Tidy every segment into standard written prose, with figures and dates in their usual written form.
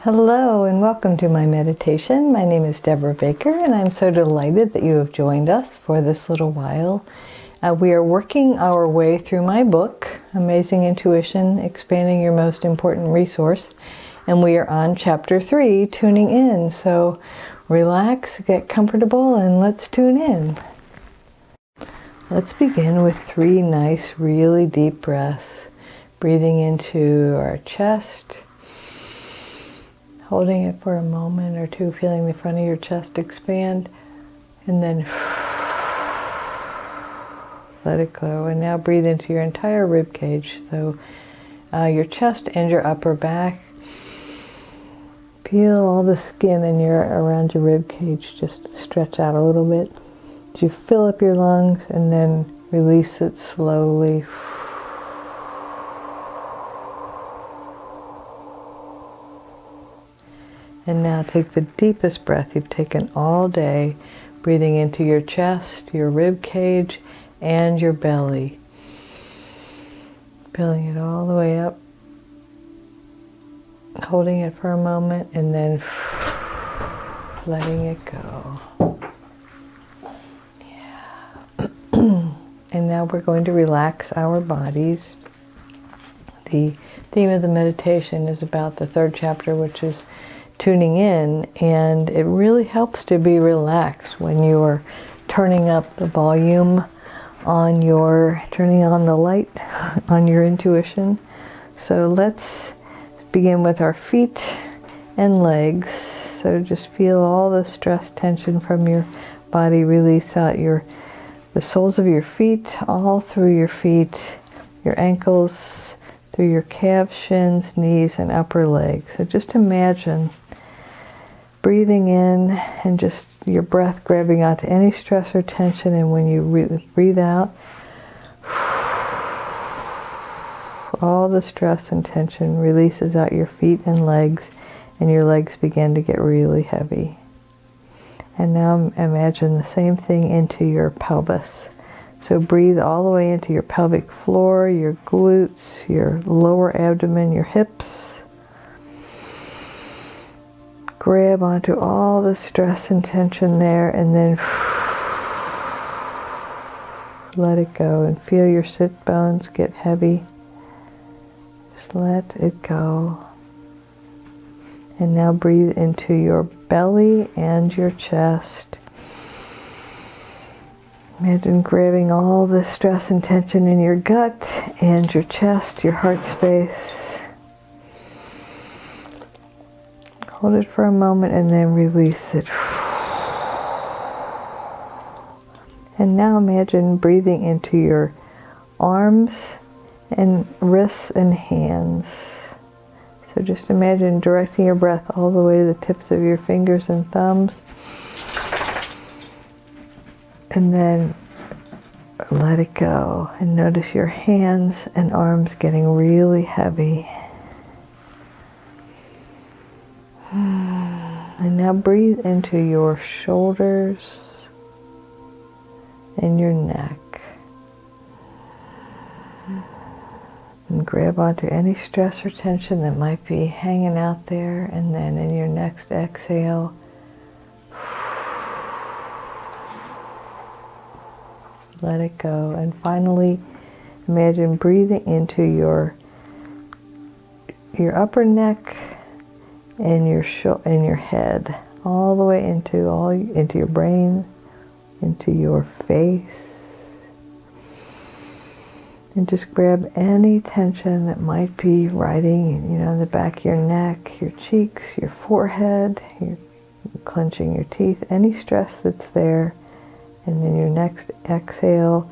Hello and welcome to my meditation. My name is Debra Baker and I'm so delighted that you have joined us for this little while. We are working our way through my book, Amazing Intuition, Expanding Your Most Important Resource. And we are on chapter 3, Tuning In. So relax, get comfortable, and let's tune in. Let's begin with 3 nice, really deep breaths. Breathing into our chest. Holding it for a moment or two, feeling the front of your chest expand, and then let it go. And now breathe into your entire rib cage, so your chest and your upper back. Feel all the skin around your rib cage just stretch out a little bit. As you fill up your lungs and then release it slowly. And now take the deepest breath you've taken all day, breathing into your chest, your rib cage, and your belly. Filling it all the way up. Holding it for a moment and then letting it go. Yeah. And now we're going to relax our bodies. The theme of the meditation is about the 3rd chapter, which is tuning in, and it really helps to be relaxed when you're turning up the volume on turning on the light on your intuition. So let's begin with our feet and legs. So just feel all the stress, tension from your body release out the soles of your feet, all through your feet, your ankles, through your calves, shins, knees, and upper legs. So just imagine breathing in and just your breath grabbing onto any stress or tension, and when you breathe out, all the stress and tension releases out your feet and legs, and your legs begin to get really heavy. And now imagine the same thing into your pelvis. So breathe all the way into your pelvic floor, your glutes, your lower abdomen, your hips. Grab onto all the stress and tension there, and then let it go and feel your sit bones get heavy. Just let it go. And now breathe into your belly and your chest. Imagine grabbing all the stress and tension in your gut and your chest, your heart space. Hold it for a moment and then release it. And now imagine breathing into your arms and wrists and hands. So just imagine directing your breath all the way to the tips of your fingers and thumbs. And then let it go. And notice your hands and arms getting really heavy. And now breathe into your shoulders and your neck. And grab onto any stress or tension that might be hanging out there. And then in your next exhale, let it go. And finally, imagine breathing into your upper neck and your head, all the way into your brain, into your face, and just grab any tension that might be riding, in the back of your neck, your cheeks, your forehead, you're clenching your teeth, any stress that's there, and in your next exhale,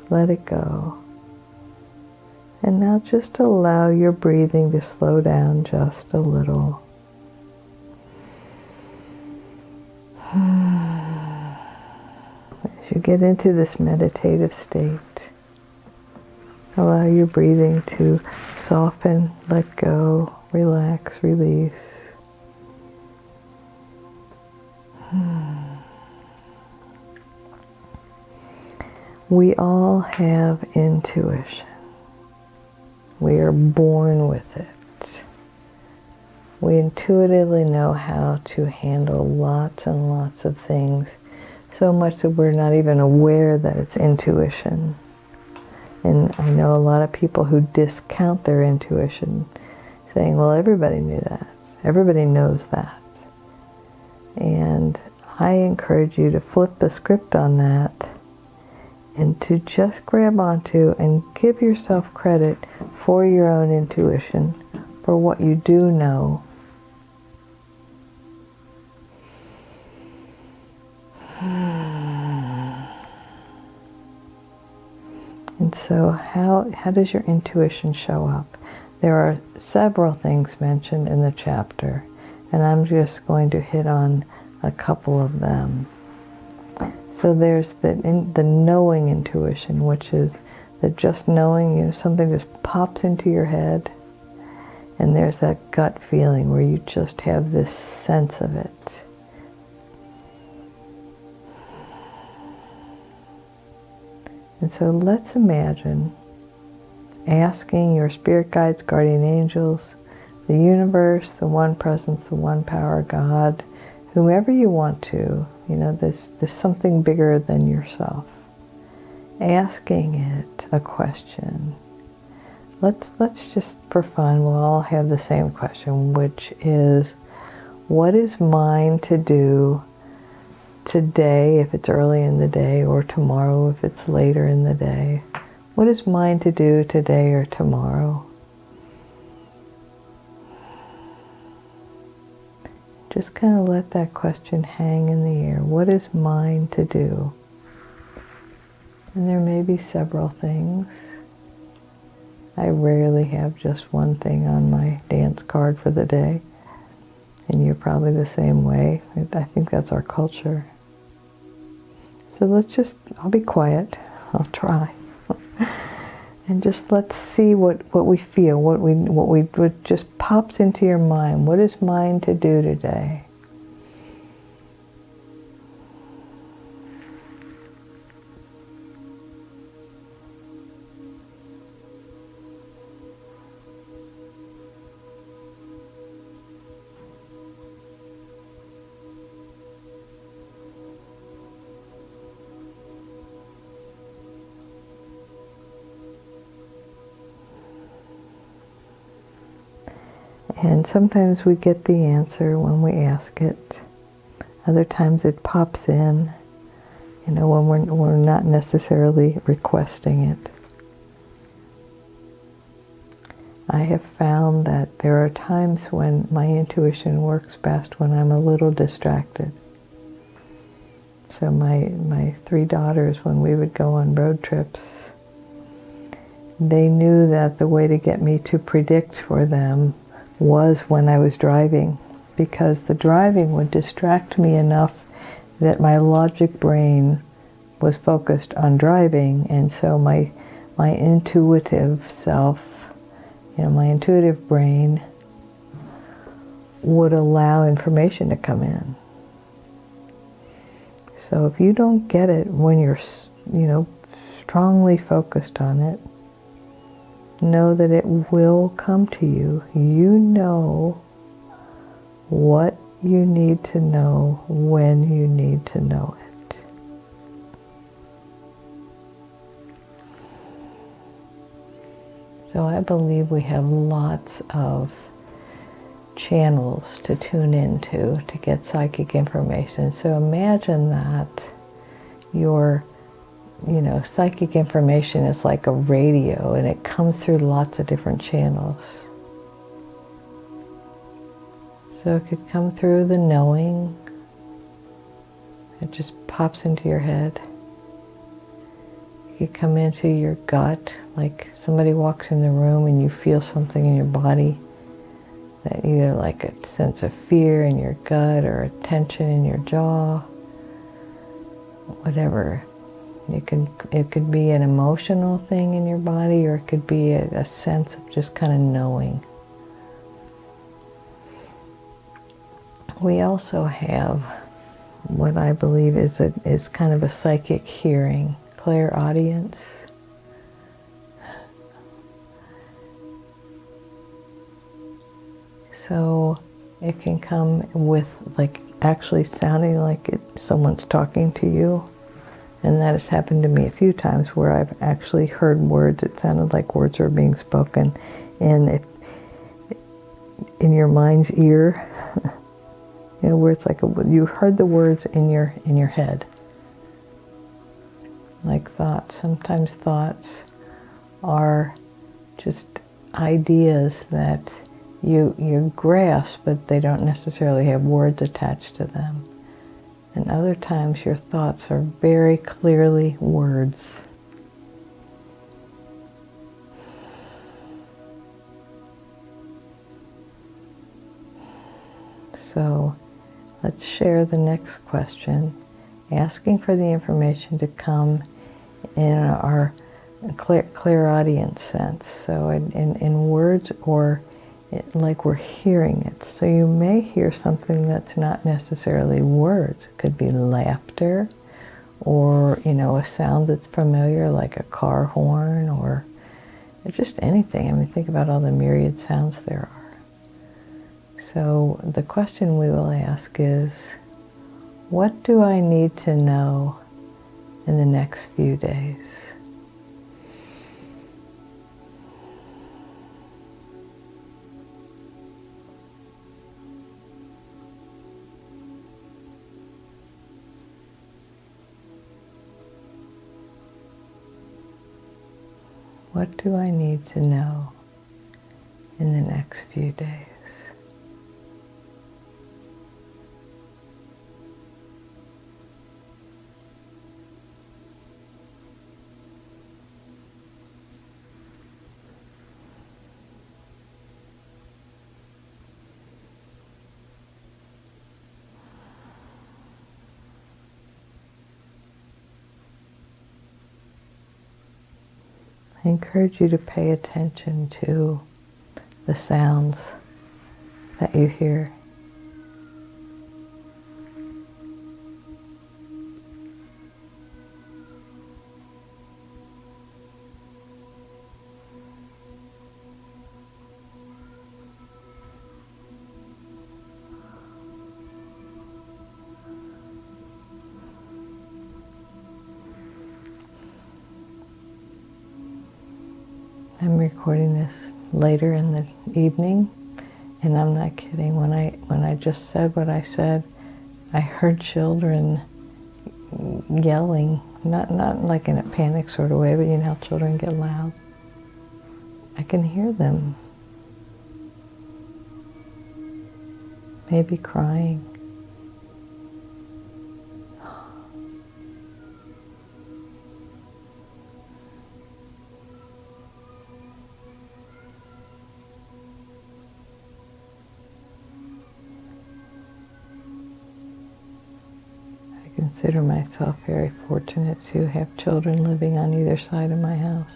let it go. And now just allow your breathing to slow down just a little. As you get into this meditative state, allow your breathing to soften, let go, relax, release. We all have intuition. We are born with it. We intuitively know how to handle lots and lots of things, so much that we're not even aware that it's intuition. And I know a lot of people who discount their intuition, saying, well, everybody knew that. Everybody knows that. And I encourage you to flip the script on that and to just grab onto and give yourself credit for your own intuition, for what you do know. And so how does your intuition show up? There are several things mentioned in the chapter, and I'm just going to hit on a couple of them. So there's the knowing intuition, which is the just knowing, something just pops into your head, and there's that gut feeling where you just have this sense of it. And so let's imagine asking your spirit guides, guardian angels, the universe, the one presence, the one power, God, whomever you want to, there's something bigger than yourself. Asking it a question. Let's just, for fun, we'll all have the same question, which is, what is mine to do today, if it's early in the day, or tomorrow, if it's later in the day? What is mine to do today or tomorrow? Just kind of let that question hang in the air. What is mine to do? And there may be several things. I rarely have just one thing on my dance card for the day. And you're probably the same way. I think that's our culture. So I'll be quiet. I'll try. And just let's see what we feel, what just pops into your mind. What is mine to do today? And sometimes we get the answer when we ask it. Other times it pops in, when we're not necessarily requesting it. I have found that there are times when my intuition works best when I'm a little distracted. So my 3 daughters, when we would go on road trips, they knew that the way to get me to predict for them was when I was driving, because the driving would distract me enough that my logic brain was focused on driving, and so my intuitive self, my intuitive brain would allow information to come in. So if you don't get it when you're, strongly focused on it, know that it will come to you. You know what you need to know when you need to know it. So I believe we have lots of channels to tune into to get psychic information. So imagine that your psychic information is like a radio, and it comes through lots of different channels. So it could come through the knowing. It just pops into your head. It could come into your gut, like somebody walks in the room and you feel something in your body, that either like a sense of fear in your gut or a tension in your jaw, whatever. It could be an emotional thing in your body, or it could be a sense of just kind of knowing. We also have what I believe is kind of a psychic hearing, clairaudience. So It can come with like actually sounding like someone's talking to you. And that has happened to me a few times where I've actually heard words. It sounded like words were being spoken in your mind's ear. You know, where it's like you heard the words in your head. Like thoughts. Sometimes thoughts are just ideas that you grasp, but they don't necessarily have words attached to them. And other times your thoughts are very clearly words. So let's share the next question, asking for the information to come in our clairaudience sense. So in words or like we're hearing it. So you may hear something that's not necessarily words. It could be laughter or, you know, a sound that's familiar like a car horn or just anything. I mean, think about all the myriad sounds there are. So the question we will ask is, what do I need to know in the next few days? What do I need to know in the next few days? I encourage you to pay attention to the sounds that you hear. I'm recording this later in the evening, and I'm not kidding. When I just said what I said, I heard children yelling, not like in a panic sort of way, but you know how children get loud. I can hear them. Maybe crying. I consider myself very fortunate to have children living on either side of my house.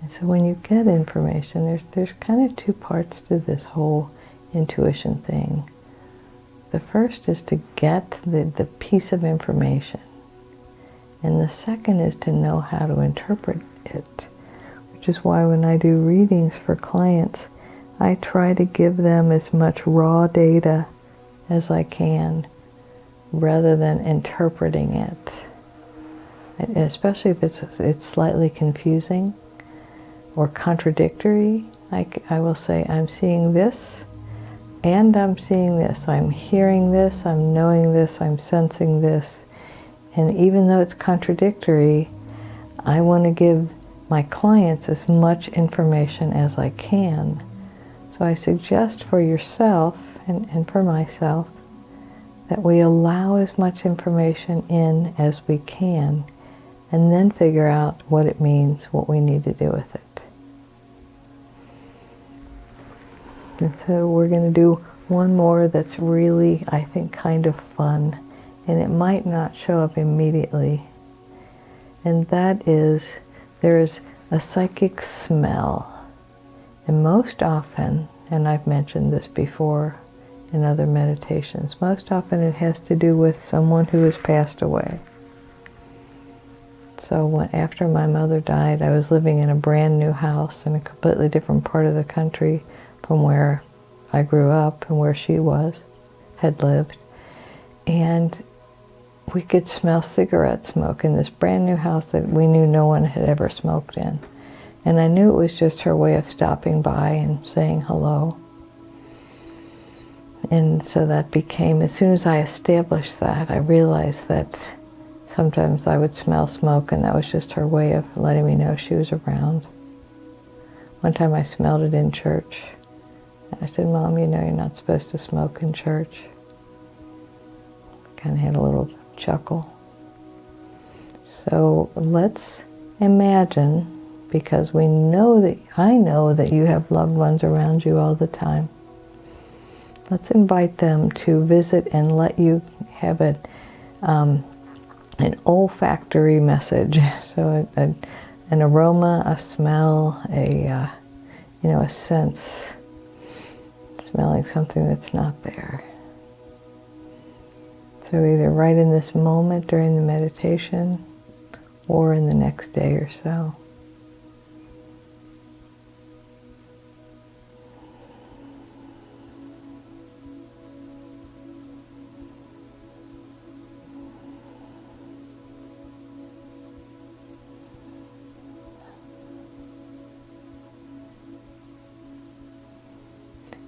And so when you get information, there's kind of two parts to this whole intuition thing. The first is to get the piece of information. And the second is to know how to interpret it, which is why when I do readings for clients, I try to give them as much raw data as I can rather than interpreting it. And especially if it's slightly confusing or contradictory, I will say, I'm seeing this and I'm seeing this. I'm hearing this, I'm knowing this, I'm sensing this. And even though it's contradictory, I want to give my clients as much information as I can. So I suggest for yourself and for myself that we allow as much information in as we can and then figure out what it means, what we need to do with it. And so we're going to do one more that's really, I think, kind of fun. And it might not show up immediately. And that is, there is a psychic smell. And most often, and I've mentioned this before in other meditations. Most often it has to do with someone who has passed away. So after my mother died, I was living in a brand new house in a completely different part of the country from where I grew up and where she had lived. And we could smell cigarette smoke in this brand new house that we knew no one had ever smoked in. And I knew it was just her way of stopping by and saying hello. And so that became, as soon as I established that, I realized that sometimes I would smell smoke, and that was just her way of letting me know she was around. One time I smelled it in church. I said, Mom, you know you're not supposed to smoke in church. Kind of had a little chuckle. So let's imagine, because I know that you have loved ones around you all the time. Let's invite them to visit and let you have an olfactory message. So an aroma, a smell, a sense, smelling something that's not there. So either right in this moment during the meditation or in the next day or so.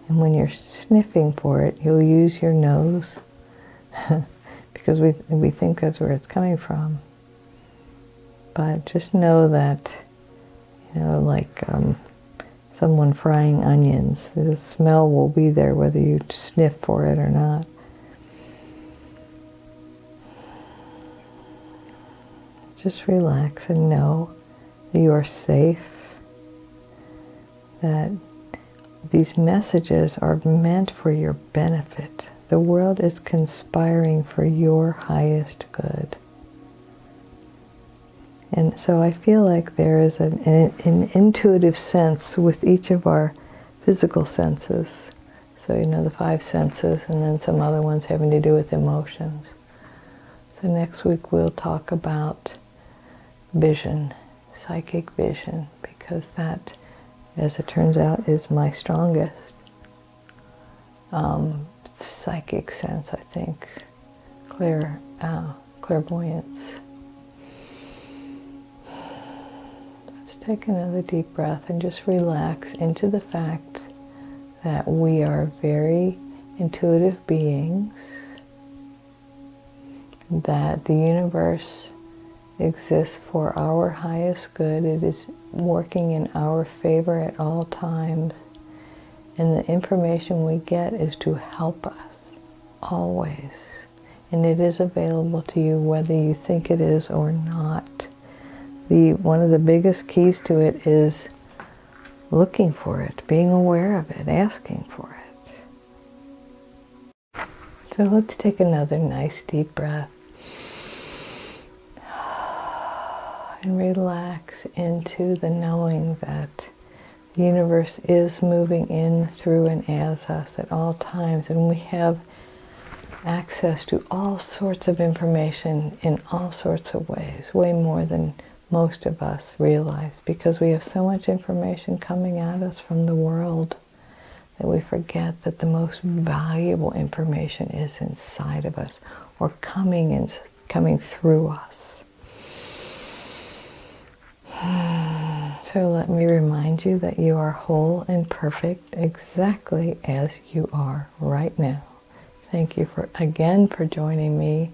And when you're sniffing for it, you'll use your nose because we think that's where it's coming from. But just know that, like someone frying onions, the smell will be there whether you sniff for it or not. Just relax and know that you are safe, that these messages are meant for your benefit. The world is conspiring for your highest good. And so I feel like there is an intuitive sense with each of our physical senses. So the 5 senses, and then some other ones having to do with emotions. So next week we'll talk about vision, psychic vision, because that, as it turns out, is my strongest psychic sense, I think. Clairvoyance. Let's take another deep breath and just relax into the fact that we are very intuitive beings, that the universe exists for our highest good. It is working in our favor at all times. And the information we get is to help us, always. And it is available to you whether you think it is or not. One of the biggest keys to it is looking for it, being aware of it, asking for it. So let's take another nice deep breath. And relax into the knowing that the universe is moving in, through, and as us at all times. And we have access to all sorts of information in all sorts of ways, way more than most of us realize, because we have so much information coming at us from the world that we forget that the most valuable information is inside of us, or coming through us. So let me remind you that you are whole and perfect exactly as you are right now. Thank you again for joining me,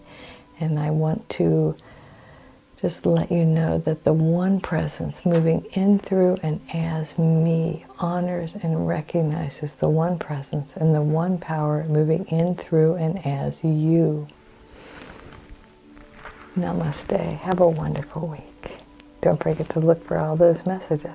and I want to just let you know that the one presence moving in, through, and as me honors and recognizes the one presence and the one power moving in, through, and as you. Namaste. Have a wonderful week. Don't forget to look for all those messages.